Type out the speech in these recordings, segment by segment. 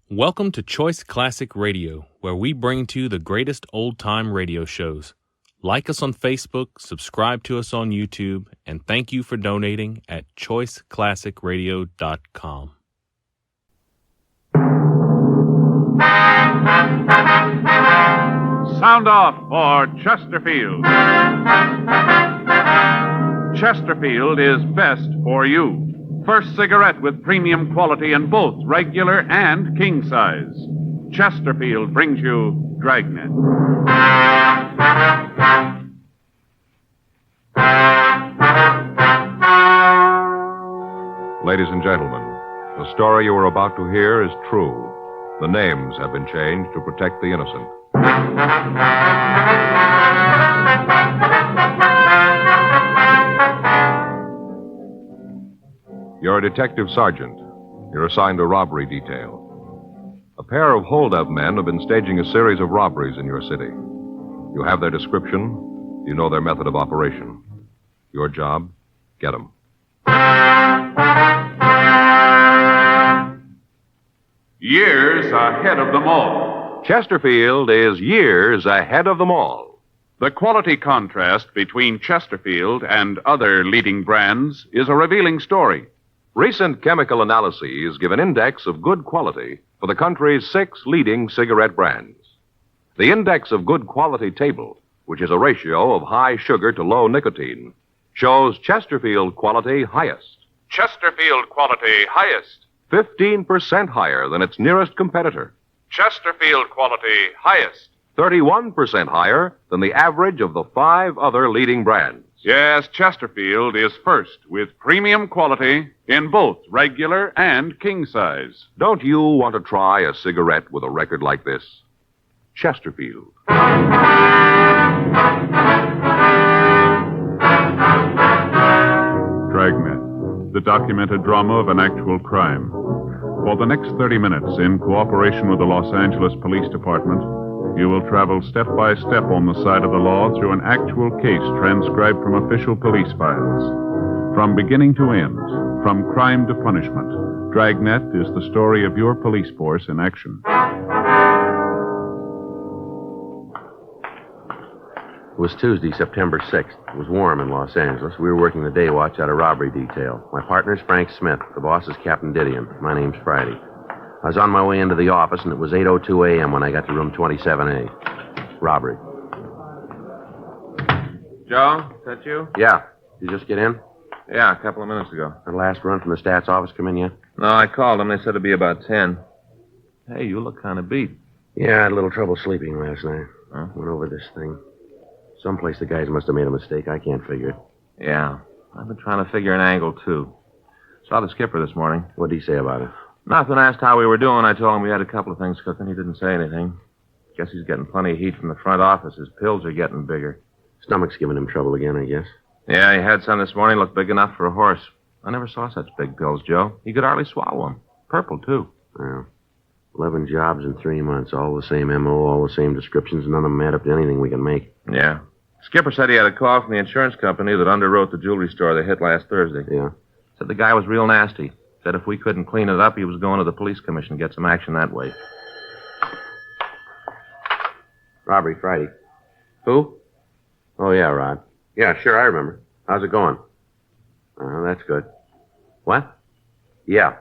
Welcome to Choice Classic Radio, where we bring to you the greatest old-time radio shows. Like us on Facebook, subscribe to us on YouTube, and thank you for donating at choiceclassicradio.com. Sound off for Chesterfield. Chesterfield is best for you. First cigarette with premium quality in both regular and king size. Chesterfield brings you Dragnet. Ladies and gentlemen, the story you are about to hear is true. The names have been changed to protect the innocent. You're a detective sergeant. You're assigned a robbery detail. A pair of hold-up men have been staging a series of robberies in your city. You have their description. You know their method of operation. Your job, get them. Years ahead of them all. Chesterfield is years ahead of them all. The quality contrast between Chesterfield and other leading brands is a revealing story. Recent chemical analyses give an index of good quality for the country's 6 leading cigarette brands. The index of good quality table, which is a ratio of high sugar to low nicotine, shows Chesterfield quality highest. Chesterfield quality highest. 15% higher than its nearest competitor. Chesterfield quality highest. 31% higher than the average of the 5 other leading brands. Yes, Chesterfield is first with premium quality in both regular and king size. Don't you want to try a cigarette with a record like this? Chesterfield. Dragnet, the documented drama of an actual crime. For the next 30 minutes, in cooperation with the Los Angeles Police Department, you will travel step by step on the side of the law through an actual case transcribed from official police files. From beginning to end, from crime to punishment, Dragnet is the story of your police force in action. It was Tuesday, September 6th. It was warm in Los Angeles. We were working the day watch out of robbery detail. My partner's Frank Smith. The boss is Captain Didion. My name's Friday. I was on my way into the office, and it was 8:02 a.m. when I got to room 27A. Robbery. Joe, is that you? Yeah. Did you just get in? Yeah, a couple of minutes ago. The last run from the stats office come in yet? No, I called them. They said it'd be about 10. Hey, you look kind of beat. Yeah, I had a little trouble sleeping last night. Huh? Went over this thing. Someplace the guys must have made a mistake. I can't figure it. Yeah, I've been trying to figure an angle, too. Saw the skipper this morning. What'd he say about it? Nothing. Asked how we were doing. I told him we had a couple of things cooking. He didn't say anything. Guess he's getting plenty of heat from the front office. His pills are getting bigger. Stomach's giving him trouble again, I guess. Yeah, he had some this morning. Looked big enough for a horse. I never saw such big pills, Joe. He could hardly swallow them. Purple, too. Well, 11 jobs in 3 months. All the same M.O., all the same descriptions. None of them add up to anything we can make. Yeah. Skipper said he had a call from the insurance company that underwrote the jewelry store they hit last Thursday. Yeah. Said the guy was real nasty. Said if we couldn't clean it up, he was going to the police commission to get some action that way. Robbery Friday. Who? Oh, yeah, Rod. Yeah, sure, I remember. How's it going? That's good. What? Yeah.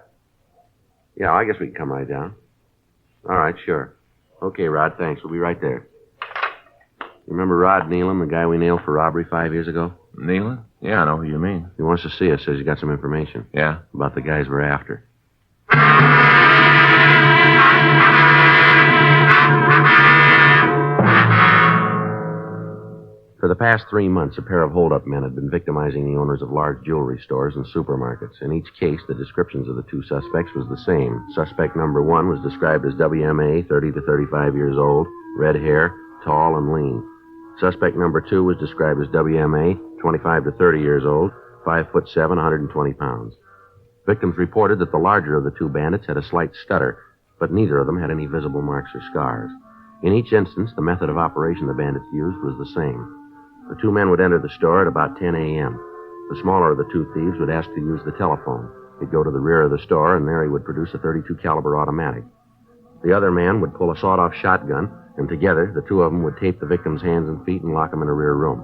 Yeah, I guess we can come right down. All right, sure. Okay, Rod, thanks. We'll be right there. You remember Rod Nealon, the guy we nailed for robbery 5 years ago? Nealon? Yeah, I know who you mean. He wants to see us. Says he's got some information. Yeah? About the guys we're after. For the past 3 months, a pair of hold-up men had been victimizing the owners of large jewelry stores and supermarkets. In each case, the descriptions of the 2 suspects was the same. Suspect number 1 was described as WMA, 30 to 35 years old, red hair, tall and lean. Suspect number 2 was described as WMA, 25 to 30 years old, 5'7", 120 pounds. Victims reported that the larger of the 2 bandits had a slight stutter, but neither of them had any visible marks or scars. In each instance, the method of operation the bandits used was the same. The 2 men would enter the store at about 10 a.m. The smaller of the 2 thieves would ask to use the telephone. He'd go to the rear of the store, and there he would produce a .32 caliber automatic. The other man would pull a sawed-off shotgun, and together, the two of them would tape the victim's hands and feet and lock them in a rear room.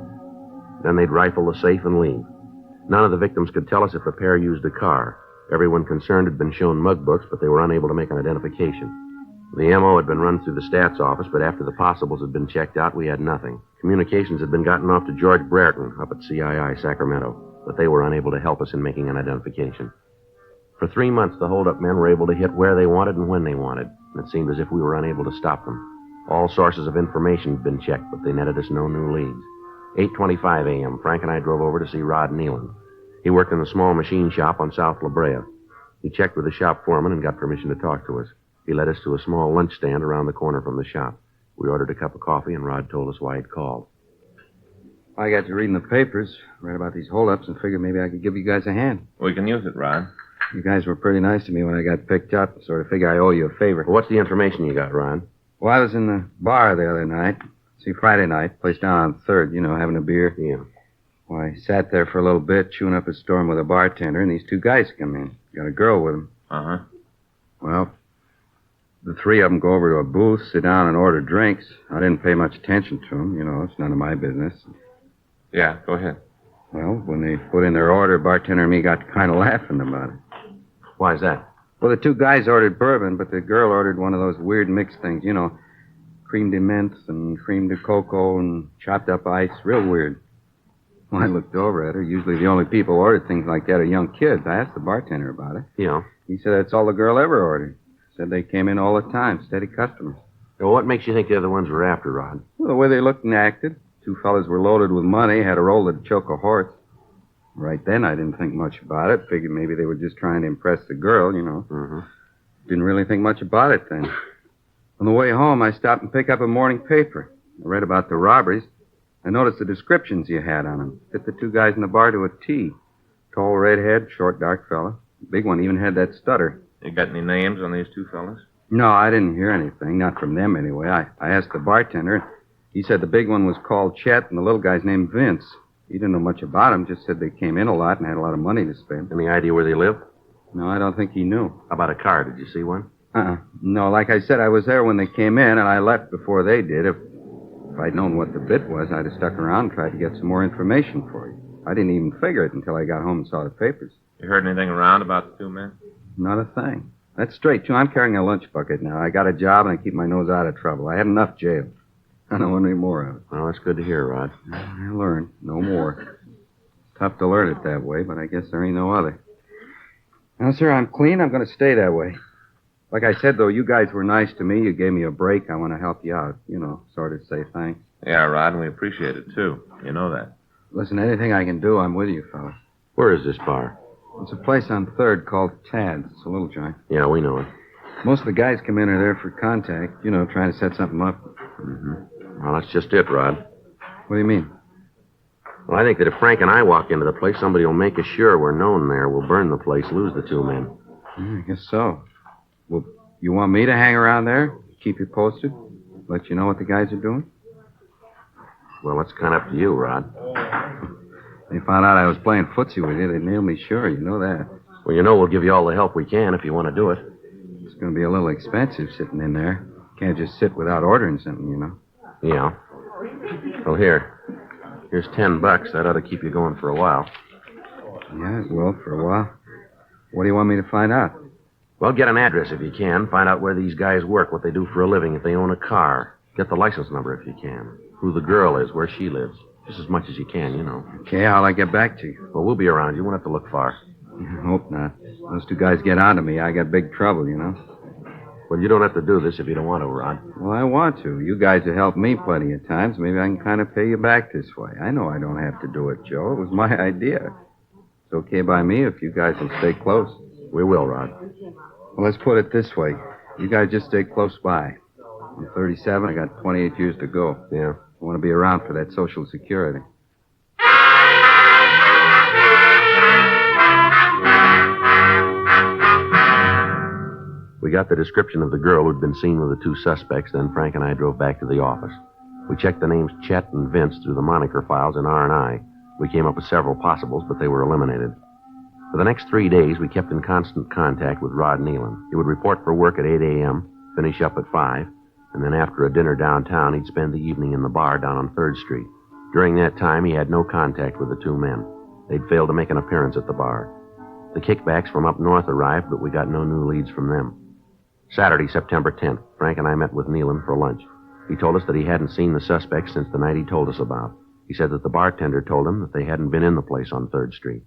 Then they'd rifle the safe and leave. None of the victims could tell us if the pair used a car. Everyone concerned had been shown mug books, but they were unable to make an identification. The M.O. had been run through the stats office, but after the possibles had been checked out, we had nothing. Communications had been gotten off to George Brereton up at CII, Sacramento, but they were unable to help us in making an identification. For 3 months, the hold-up men were able to hit where they wanted and when they wanted, and it seemed as if we were unable to stop them. All sources of information had been checked, but they netted us no new leads. 8:25 a.m., Frank and I drove over to see Rod Nealon. He worked in a small machine shop on South La Brea. He checked with the shop foreman and got permission to talk to us. He led us to a small lunch stand around the corner from the shop. We ordered a cup of coffee, and Rod told us why he'd called. I got to reading the papers, read about these holdups, and figured maybe I could give you guys a hand. We can use it, Rod. You guys were pretty nice to me when I got picked up. Sort of figure I owe you a favor. Well, what's the information you got, Rod? Well, I was in the bar the other night. See, Friday night, place down on 3rd, having a beer. Yeah. Well, I sat there for a little bit, chewing up a storm with a bartender, and these two guys come in. Got a girl with them. Uh-huh. Well, the three of them go over to a booth, sit down, and order drinks. I didn't pay much attention to them. It's none of my business. Yeah, go ahead. Well, when they put in their order, bartender and me got kind of laughing about it. Why is that? Well, the two guys ordered bourbon, but the girl ordered one of those weird mixed things, cream de menthe and cream de cocoa and chopped up ice. Real weird. Well, I looked over at her. Usually the only people who ordered things like that are young kids. I asked the bartender about it. Yeah. He said that's all the girl ever ordered. Said they came in all the time, steady customers. Well, what makes you think the other ones were after, Rod? Well, the way they looked and acted. Two fellas were loaded with money, had a roll to choke a horse. Right then, I didn't think much about it. Figured maybe they were just trying to impress the girl, Mm-hmm. Didn't really think much about it then. On the way home, I stopped and picked up a morning paper. I read about the robberies. I noticed the descriptions you had on them. Fit the two guys in the bar to a T. Tall redhead, short dark fella. The big one even had that stutter. You got any names on these two fellas? No, I didn't hear anything. Not from them, anyway. I asked the bartender. He said the big one was called Chet and the little guy's named Vince. He didn't know much about them, just said they came in a lot and had a lot of money to spend. Any idea where they live? No, I don't think he knew. How about a car? Did you see one? No, like I said, I was there when they came in, and I left before they did. If I'd known what the bit was, I'd have stuck around and tried to get some more information for you. I didn't even figure it until I got home and saw the papers. You heard anything around about the two men? Not a thing. That's straight, too. I'm carrying a lunch bucket now. I got a job, and I keep my nose out of trouble. I had enough jail. I don't want any more of it. Well, that's good to hear, Rod. I learned. No more. Tough to learn it that way, but I guess there ain't no other. Now, sir, I'm clean. I'm going to stay that way. Like I said, though, you guys were nice to me. You gave me a break. I want to help you out. Sort of say thanks. Yeah, Rod, and we appreciate it, too. You know that. Listen, anything I can do, I'm with you, fella. Where is this bar? It's a place on 3rd called Tad's. It's a little joint. Yeah, we know it. Most of the guys come in are there for contact, trying to set something up. Mm-hmm. Well, that's just it, Rod. What do you mean? Well, I think that if Frank and I walk into the place, somebody will make us sure we're known there. We'll burn the place, lose the two men. I guess so. Well, you want me to hang around there? Keep you posted? Let you know what the guys are doing? Well, it's kind of up to you, Rod. They found out I was playing footsie with you. They'd nail me sure. You know that. Well, we'll give you all the help we can if you want to do it. It's going to be a little expensive sitting in there. Can't just sit without ordering something, Yeah. Well, here's $10. That ought to keep you going for a while. Yeah, it will for a while. What do you want me to find out? Well, get an address if you can. Find out where these guys work, what they do for a living, if they own a car. Get the license number if you can. Who the girl is, where she lives. Just as much as you can, Okay, how'll I get back to you? Well, we'll be around. You won't have to look far. I hope not. Those two guys get onto me. I got big trouble, Well, you don't have to do this if you don't want to, Rod. Well, I want to. You guys have helped me plenty of times. Maybe I can kind of pay you back this way. I know I don't have to do it, Joe. It was my idea. It's okay by me if you guys will stay close. We will, Rod. Well, let's put it this way. You guys just stay close by. I'm 37. I got 28 years to go. Yeah. I want to be around for that Social Security. We got the description of the girl who'd been seen with the two suspects, then Frank and I drove back to the office. We checked the names Chet and Vince through the moniker files in R&I. We came up with several possibles, but they were eliminated. For the next 3 days, we kept in constant contact with Rod Nealon. He would report for work at 8 a.m., finish up at 5, and then after a dinner downtown, he'd spend the evening in the bar down on 3rd Street. During that time, he had no contact with the two men. They'd failed to make an appearance at the bar. The kickbacks from up north arrived, but we got no new leads from them. Saturday, September 10th, Frank and I met with Nealon for lunch. He told us that he hadn't seen the suspects since the night he told us about. He said that the bartender told him that they hadn't been in the place on 3rd Street.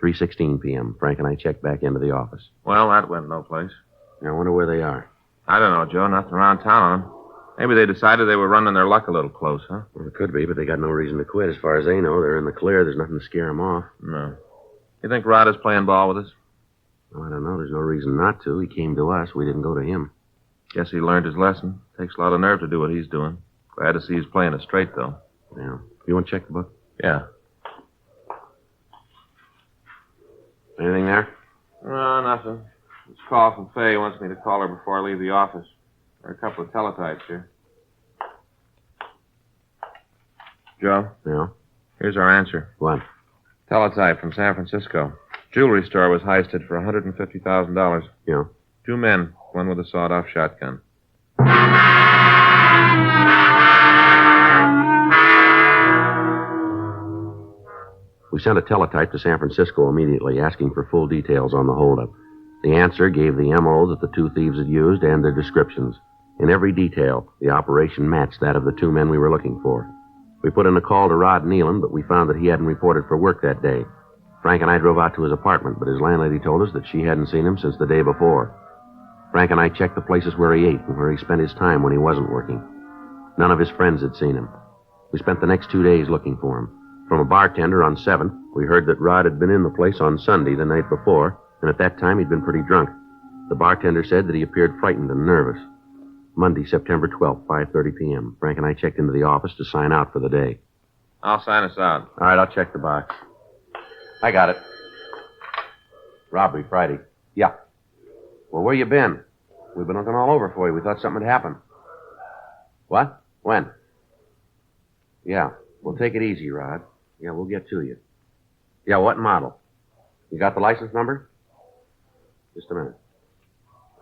3:16 p.m., Frank and I checked back into the office. Well, that went no place. I wonder where they are. I don't know, Joe. Nothing around town on them. Maybe they decided they were running their luck a little close, huh? Well, it could be, but they got no reason to quit. As far as they know, they're in the clear. There's nothing to scare them off. No. You think Rod is playing ball with us? Well, I don't know. There's no reason not to. He came to us. We didn't go to him. Guess he learned his lesson. Takes a lot of nerve to do what he's doing. Glad to see he's playing it straight, though. Yeah. You want to check the book? Yeah. Anything there? No, nothing. This call from Faye wants me to call her before I leave the office. There are a couple of teletypes here. Joe, Yeah. here's our answer. What? Teletype from San Francisco. Jewelry store was heisted for $150,000. Yeah. 2 men, one with a sawed-off shotgun. We sent a teletype to San Francisco immediately, asking for full details on the holdup. The answer gave the M.O. that the 2 thieves had used and their descriptions. In every detail, the operation matched that of the 2 men we were looking for. We put in a call to Rod Nealon, but we found that he hadn't reported for work that day. Frank and I drove out to his apartment, but his landlady told us that she hadn't seen him since the day before. Frank and I checked the places where he ate and where he spent his time when he wasn't working. None of his friends had seen him. We spent the next 2 days looking for him. From a bartender on 7th, we heard that Rod had been in the place on Sunday the night before, and at that time he'd been pretty drunk. The bartender said that he appeared frightened and nervous. Monday, September 12th, 5:30 p.m. Frank and I checked into the office to sign out for the day. I'll sign us out. All right, I'll check the box. I got it. Robbery, Friday. Yeah. Well, where you been? We've been looking all over for you. We thought something had happened. What? When? Yeah. Well, take it easy, Rod. Yeah, we'll get to you. Yeah, what model? You got the license number? Just a minute.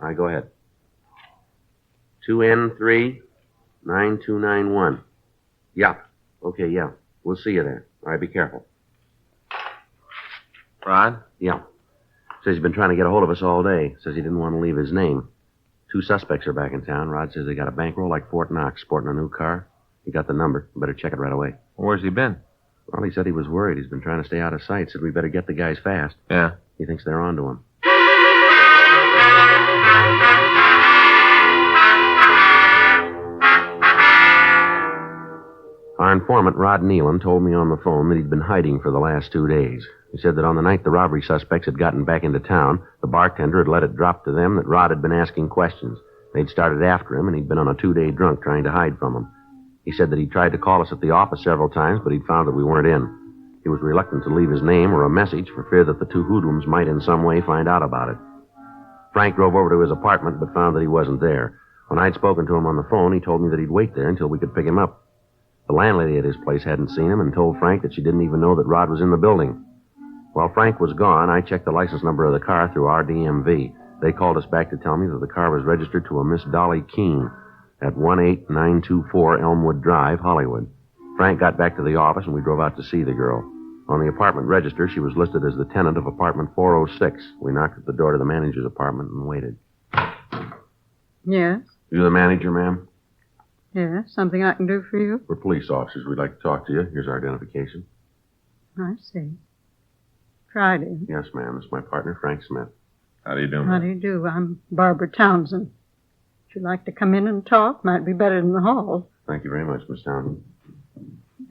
All right, go ahead. 2N3-9291. Yeah. Okay, yeah. We'll see you there. All right, be careful. Rod? Yeah. Says he's been trying to get a hold of us all day. Says he didn't want to leave his name. 2 suspects are back in town. Rod says they got a bankroll like Fort Knox, sporting a new car. He got the number. Better check it right away. Where's he been? Well, he said he was worried. He's been trying to stay out of sight. Said we better get the guys fast. Yeah. He thinks they're onto him. Our informant, Rod Nealon, told me on the phone that he'd been hiding for the last 2 days. He said that on the night the robbery suspects had gotten back into town, the bartender had let it drop to them that Rod had been asking questions. They'd started after him, and he'd been on a 2-day drunk trying to hide from them. He said that he'd tried to call us at the office several times, but he'd found that we weren't in. He was reluctant to leave his name or a message for fear that the 2 hoodlums might in some way find out about it. Frank drove over to his apartment, but found that he wasn't there. When I'd spoken to him on the phone, he told me that he'd wait there until we could pick him up. The landlady at his place hadn't seen him and told Frank that she didn't even know that Rod was in the building. While Frank was gone, I checked the license number of the car through our DMV. They called us back to tell me that the car was registered to a Miss Dolly Keene at 18924 Elmwood Drive, Hollywood. Frank got back to the office, and we drove out to see the girl. On the apartment register, she was listed as the tenant of apartment 406. We knocked at the door to the manager's apartment and waited. Yes? You the manager, ma'am? Yes? Something I can do for you? We're police officers. We'd like to talk to you. Here's our identification. I see. Friday. Yes, ma'am. This is my partner, Frank Smith. How do you do, How do you do? I'm Barbara Townsend. Would you like to come in and talk? Might be better in the hall. Thank you very much, Miss Townsend.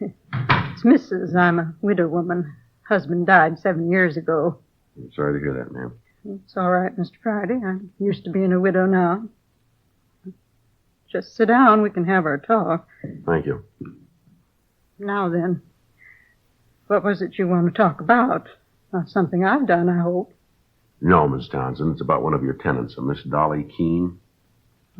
It's Mrs. I'm a widow woman. Husband died 7 years ago. I'm sorry to hear that, ma'am. It's all right, Mr. Friday. I'm used to being a widow now. Just sit down. We can have our talk. Thank you. Now then, what was it you want to talk about? Not something I've done, I hope. No, Miss Townsend. It's about one of your tenants, a Miss Dolly Keene.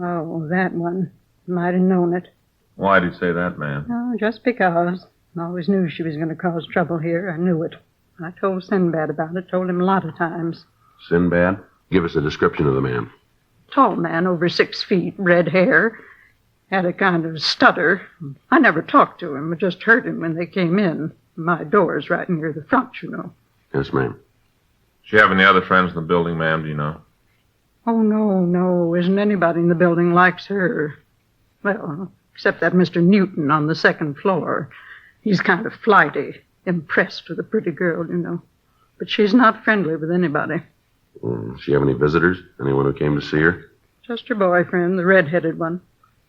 Oh, that one. Might have known it. Why'd you say that, ma'am? Oh, just because. I always knew she was going to cause trouble here. I knew it. I told Sinbad about it. Told him a lot of times. Sinbad? Give us a description of the man. Tall man, over 6 feet, red hair. Had a kind of stutter. I never talked to him. I just heard him when they came in. My door's right near the front, you know. Yes, ma'am. She have any other friends in the building, ma'am, do you know? Oh, no. Isn't anybody in the building likes her. Well, except that Mr. Newton on the second floor. He's kind of flighty, impressed with a pretty girl, you know. But she's not friendly with anybody. She have any visitors? Anyone who came to see her? Just her boyfriend, the red-headed one.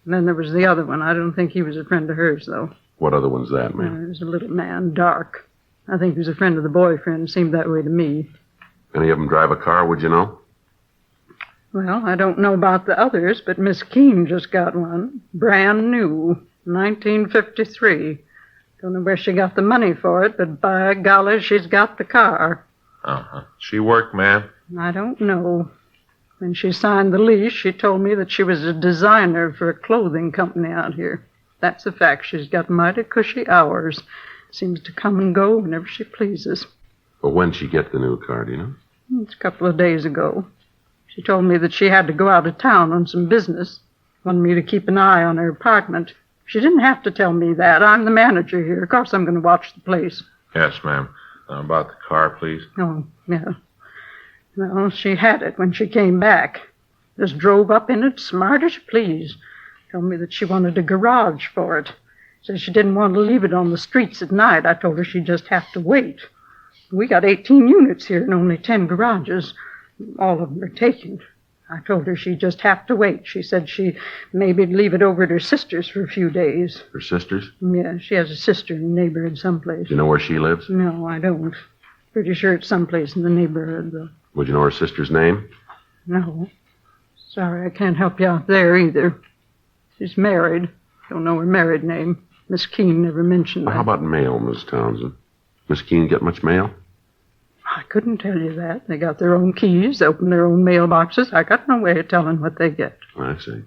And then there was the other one. I don't think he was a friend of hers, though. What other one's that, ma'am? There's a little man, dark. I think he was a friend of the boyfriend. Seemed that way to me. Any of them drive a car, would you know? Well, I don't know about the others, but Miss Keene just got one. Brand new. 1953. Don't know where she got the money for it, but by golly, she's got the car. Uh-huh. She work, ma'am? I don't know. When she signed the lease, she told me that she was a designer for a clothing company out here. That's a fact. She's got mighty cushy hours. Seems to come and go whenever she pleases. But when she get the new car, do you know? It's a couple of days ago. She told me that she had to go out of town on some business. Wanted me to keep an eye on her apartment. She didn't have to tell me that. I'm the manager here. Of course I'm going to watch the place. Yes, ma'am. About the car, please. Oh, yeah. Well, she had it when she came back. Just drove up in it, smart as you please. Told me that she wanted a garage for it. Said she didn't want to leave it on the streets at night. I told her she'd just have to wait. We got 18 units here and only 10 garages. All of them are taken. I told her she'd just have to wait. She said she maybe leave it over at her sister's for a few days. Her sister's? Yeah, she has a sister in the neighborhood someplace. Do you know where she lives? No, I don't. Pretty sure it's someplace in the neighborhood, though. Would you know her sister's name? No. Sorry, I can't help you out there either. She's married. Don't know her married name. Miss Keene never mentioned that. How about mail, Miss Townsend? Miss Keene get much mail? I couldn't tell you that. They got their own keys, they open their own mailboxes. I got no way of telling what they get. I see.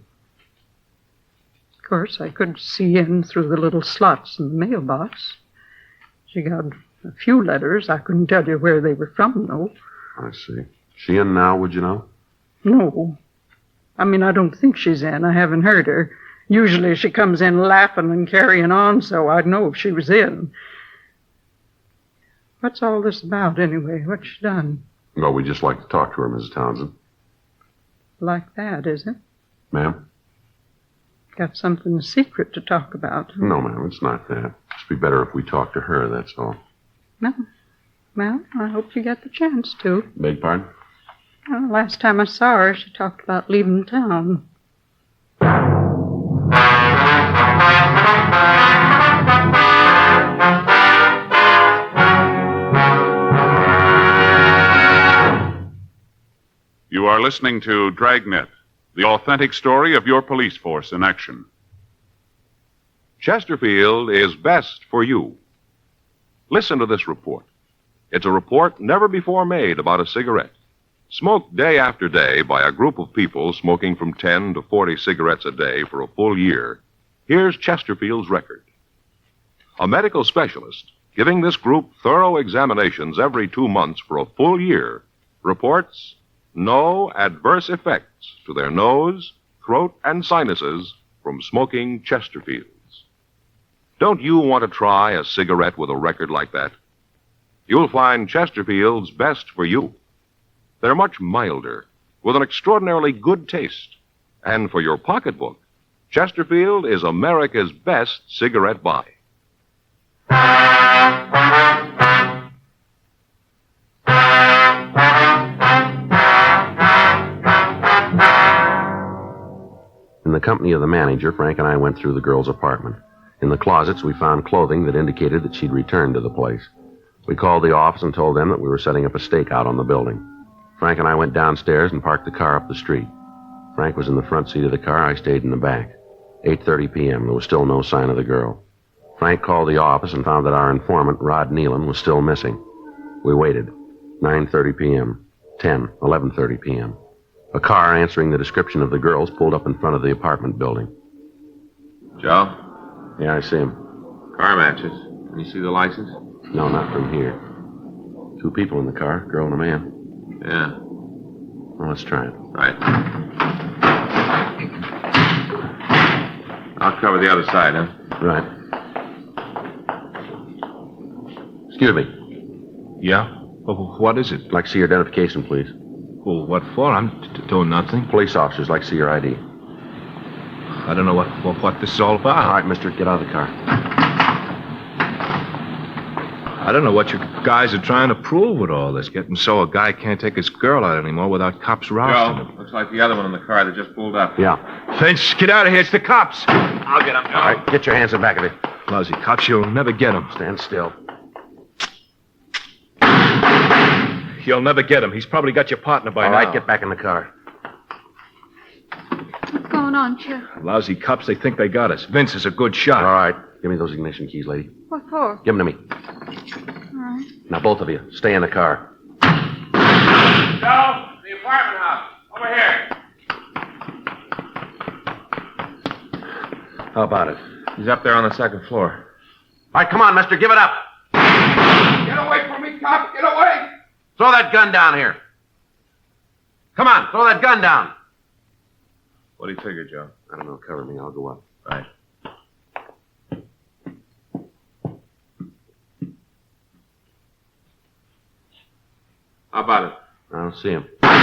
Of course, I could see in through the little slots in the mailbox. She got a few letters. I couldn't tell you where they were from, though. I see. She in now, would you know? No. I mean, I don't think she's in. I haven't heard her. Usually she comes in laughing and carrying on, so I'd know if she was in. What's all this about, anyway? What's she done? Well, we'd just like to talk to her, Mrs. Townsend. Like that, is it? Ma'am? Got something secret to talk about. No, ma'am, it's not that. It'd be better if we talked to her, that's all. No. Well, I hope you get the chance to. Beg pardon? Well, last time I saw her, she talked about leaving town. You are listening to Dragnet, the authentic story of your police force in action. Chesterfield is best for you. Listen to this report. It's a report never before made about a cigarette. Smoked day after day by a group of people smoking from 10 to 40 cigarettes a day for a full year. Here's Chesterfield's record. A medical specialist, giving this group thorough examinations every 2 months for a full year, reports no adverse effects to their nose, throat, and sinuses from smoking Chesterfields. Don't you want to try a cigarette with a record like that? You'll find Chesterfield's best for you. They're much milder, with an extraordinarily good taste. And for your pocketbook, Chesterfield is America's best cigarette buy. In the company of the manager, Frank and I went through the girl's apartment. In the closets, we found clothing that indicated that she'd returned to the place. We called the office and told them that we were setting up a stakeout on the building. Frank and I went downstairs and parked the car up the street. Frank was in the front seat of the car. I stayed in the back. 8:30 p.m. There was still no sign of the girl. Frank called the office and found that our informant, Rod Nealon, was still missing. We waited. 9:30 p.m., 10, 11:30 p.m. A car answering the description of the girls pulled up in front of the apartment building. Joe? Yeah, I see him. Car matches. Can you see the license? No, not from here. 2 people in the car, a girl and a man. Yeah. Well, let's try it. Right. I'll cover the other side, huh? Right. Excuse me. Yeah? What is it? I'd like to see your identification, please. Well, what for? I'm doing nothing. Police officers like to see your ID. I don't know what this is all about. All right, mister, get out of the car. I don't know what you guys are trying to prove with all this. Getting so a guy can't take his girl out anymore without cops rousting him. Looks like the other one in the car that just pulled up. Yeah. Finch, get out of here. It's the cops. I'll get him, Joe. All right, get your hands in back of it. Lousy cops, you'll never get him. Stand still. You'll never get him. He's probably got your partner by All now. right, get back in the car. What's going on, Chet? Lousy cops, they think they got us. Vince is a good shot. All right, give me those ignition keys, lady. What for? Give them to me. All right. Now, both of you, stay in the car. Joe, the apartment house. Over here. How about it? He's up there on the second floor. All right, come on, mister, give it up. Get away from me, cop! Get away! Throw that gun down here. Come on, throw that gun down. What do you figure, Joe? I don't know, cover me, I'll go up. Right. How about it? I don't see him. Stop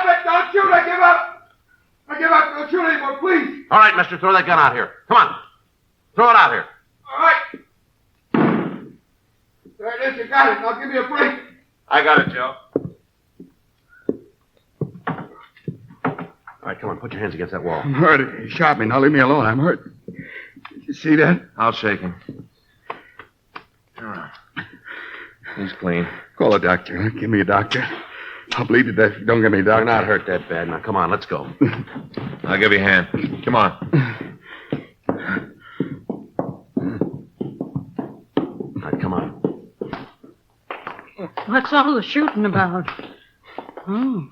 it! Don't shoot! I give up! I give up! Don't shoot anymore, please! All right, mister, throw that gun out here. Come on. Throw it out here. All right! There it is, you got it. Now give me a break. I got it, Joe. All right, come on, put your hands against that wall. I'm hurt. He shot me. Now leave me alone. I'm hurt. Did you see that? I'll shake him. All right. He's clean. Call a doctor. Give me a doctor. I'll bleed to death if you don't give me a doctor. You're not hurt that bad. Now, come on, let's go. I'll give you a hand. Come on. All right, come on. What's all the shooting about? Oh,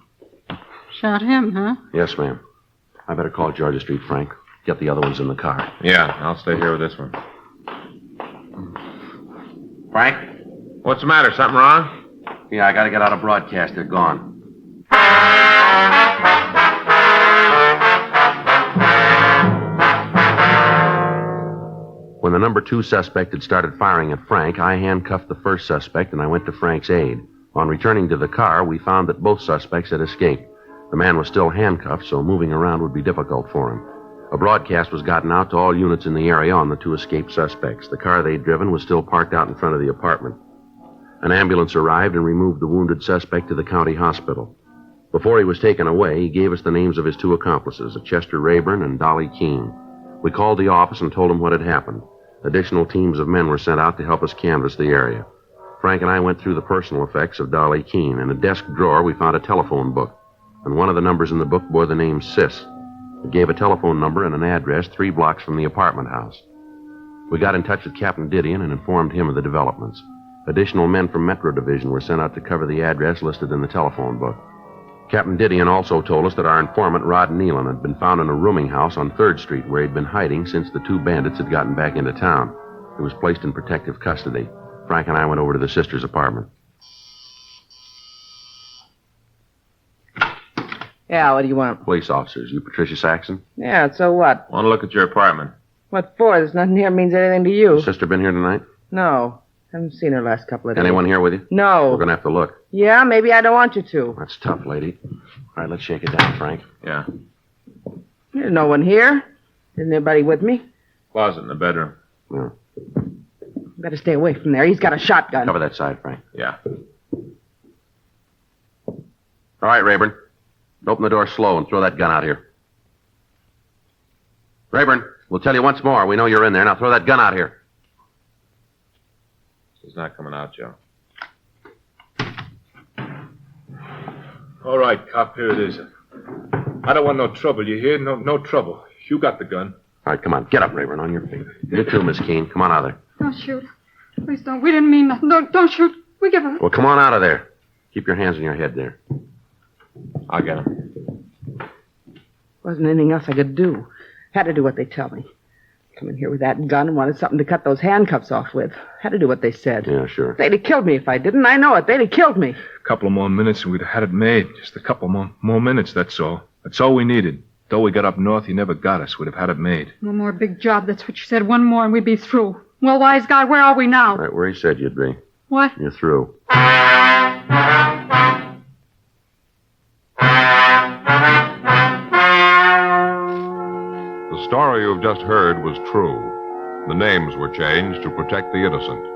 shot him, huh? Yes, ma'am. I better call Georgia Street, Frank. Get the other ones in the car. Yeah, I'll stay here with this one. Frank? What's the matter? Something wrong? Yeah, I gotta get out of broadcast. They're gone. When the number 2 suspect had started firing at Frank, I handcuffed the first suspect and I went to Frank's aid. On returning to the car, we found that both suspects had escaped. The man was still handcuffed, so moving around would be difficult for him. A broadcast was gotten out to all units in the area on the 2 escaped suspects. The car they'd driven was still parked out in front of the apartment. An ambulance arrived and removed the wounded suspect to the county hospital. Before he was taken away, he gave us the names of his 2 accomplices, Chester Rayburn and Dolly Keene. We called the office and told them what had happened. Additional teams of men were sent out to help us canvass the area. Frank and I went through the personal effects of Dolly Keene. In a desk drawer, we found a telephone book, and one of the numbers in the book bore the name Sis. It gave a telephone number and an address 3 blocks from the apartment house. We got in touch with Captain Didion and informed him of the developments. Additional men from Metro Division were sent out to cover the address listed in the telephone book. Captain Didion also told us that our informant, Rod Nealon, had been found in a rooming house on 3rd Street where he'd been hiding since the 2 bandits had gotten back into town. He was placed in protective custody. Frank and I went over to the sister's apartment. Yeah, what do you want? Police officers. You Patricia Saxon? Yeah, so what? Want to look at your apartment? What for? There's nothing here means anything to you. Sister been here tonight? No. Haven't seen her last couple of days. Anyone here with you? No. We're going to have to look. Yeah, maybe I don't want you to. That's tough, lady. All right, let's shake it down, Frank. Yeah. There's no one here. Isn't anybody with me? Closet in the bedroom. Yeah. Better stay away from there. He's got a shotgun. Cover that side, Frank. Yeah. All right, Rayburn. Open the door slow and throw that gun out here. Rayburn, we'll tell you once more. We know you're in there. Now throw that gun out here. He's not coming out, Joe. All right, cop, here it is. I don't want no trouble, you hear? No trouble. You got the gun. All right, come on. Get up, Rayburn, on your feet. You too, Miss Keene. Come on out of there. Don't shoot. Please don't. We didn't mean nothing. Don't shoot. We give up. Well, come on out of there. Keep your hands on your head there. I'll get him. Wasn't anything else I could do. Had to do what they tell me. Come in here with that gun and wanted something to cut those handcuffs off with. Had to do what they said. Yeah, sure. They'd have killed me if I didn't. I know it. They'd have killed me. A couple of more minutes and we'd have had it made. Just a couple more minutes, that's all. That's all we needed. Though we got up north, he never got us. We'd have had it made. One more big job, that's what you said. One more and we'd be through. Well, wise guy, where are we now? Right where he said you'd be. What? You're through. The story you've just heard was true. The names were changed to protect the innocent.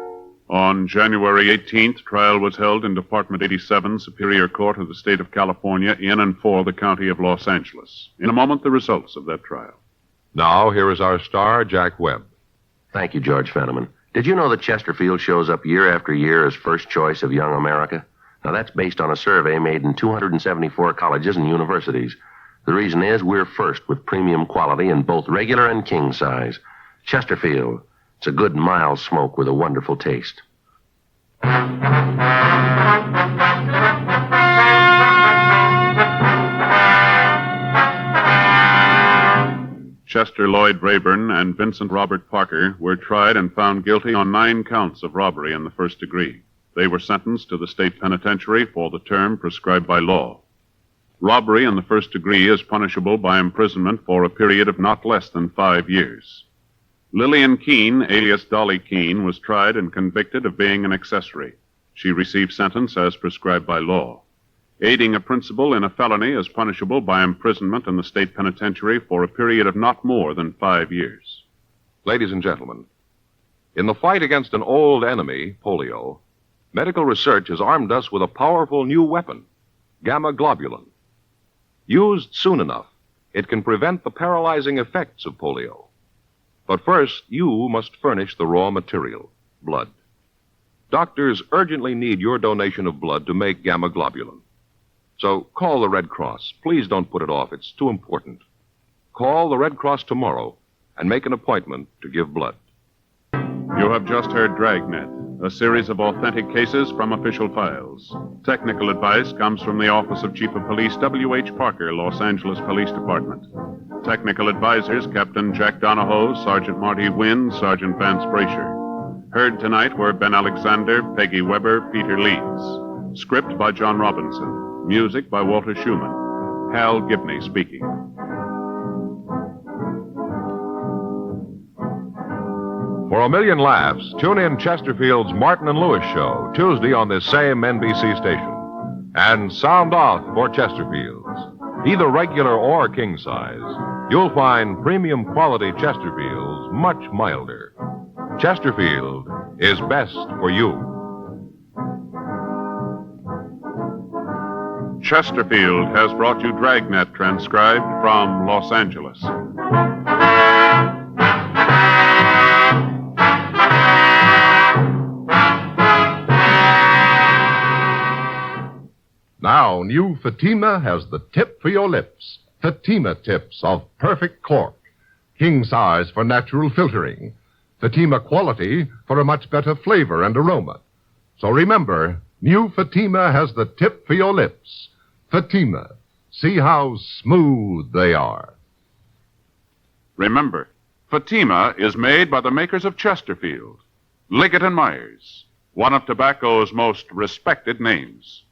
On January 18th, trial was held in Department 87, Superior Court of the State of California, in and for the County of Los Angeles. In a moment, the results of that trial. Now, here is our star, Jack Webb. Thank you, George Fenneman. Did you know that Chesterfield shows up year after year as first choice of young America? Now, that's based on a survey made in 274 colleges and universities. The reason is we're first with premium quality in both regular and king size. Chesterfield. It's a good, mild smoke with a wonderful taste. Chester Lloyd Rayburn and Vincent Robert Parker were tried and found guilty on 9 counts of robbery in the first degree. They were sentenced to the state penitentiary for the term prescribed by law. Robbery in the first degree is punishable by imprisonment for a period of not less than 5 years. Lillian Keene, alias Dolly Keene, was tried and convicted of being an accessory. She received sentence as prescribed by law. Aiding a principal in a felony is punishable by imprisonment in the state penitentiary for a period of not more than 5 years. Ladies and gentlemen, in the fight against an old enemy, polio, medical research has armed us with a powerful new weapon, gamma globulin. Used soon enough, it can prevent the paralyzing effects of polio. But first, you must furnish the raw material, blood. Doctors urgently need your donation of blood to make gamma globulin. So call the Red Cross. Please don't put it off. It's too important. Call the Red Cross tomorrow and make an appointment to give blood. You have just heard Dragnet, a series of authentic cases from official files. Technical advice comes from the Office of Chief of Police W.H. Parker, Los Angeles Police Department. Technical advisors, Captain Jack Donahoe, Sergeant Marty Wynn, Sergeant Vance Brasher. Heard tonight were Ben Alexander, Peggy Weber, Peter Leeds. Script by John Robinson. Music by Walter Schumann. Hal Gibney speaking. For a million laughs, tune in Chesterfield's Martin and Lewis show, Tuesday on this same NBC station. And sound off for Chesterfield's. Either regular or king size, you'll find premium quality Chesterfields much milder. Chesterfield is best for you. Chesterfield has brought you Dragnet, transcribed from Los Angeles. Now, new Fatima has the tip for your lips. Fatima tips of perfect cork. King size for natural filtering. Fatima quality for a much better flavor and aroma. So remember, new Fatima has the tip for your lips. Fatima. See how smooth they are. Remember, Fatima is made by the makers of Chesterfield, Liggett and Myers, one of tobacco's most respected names.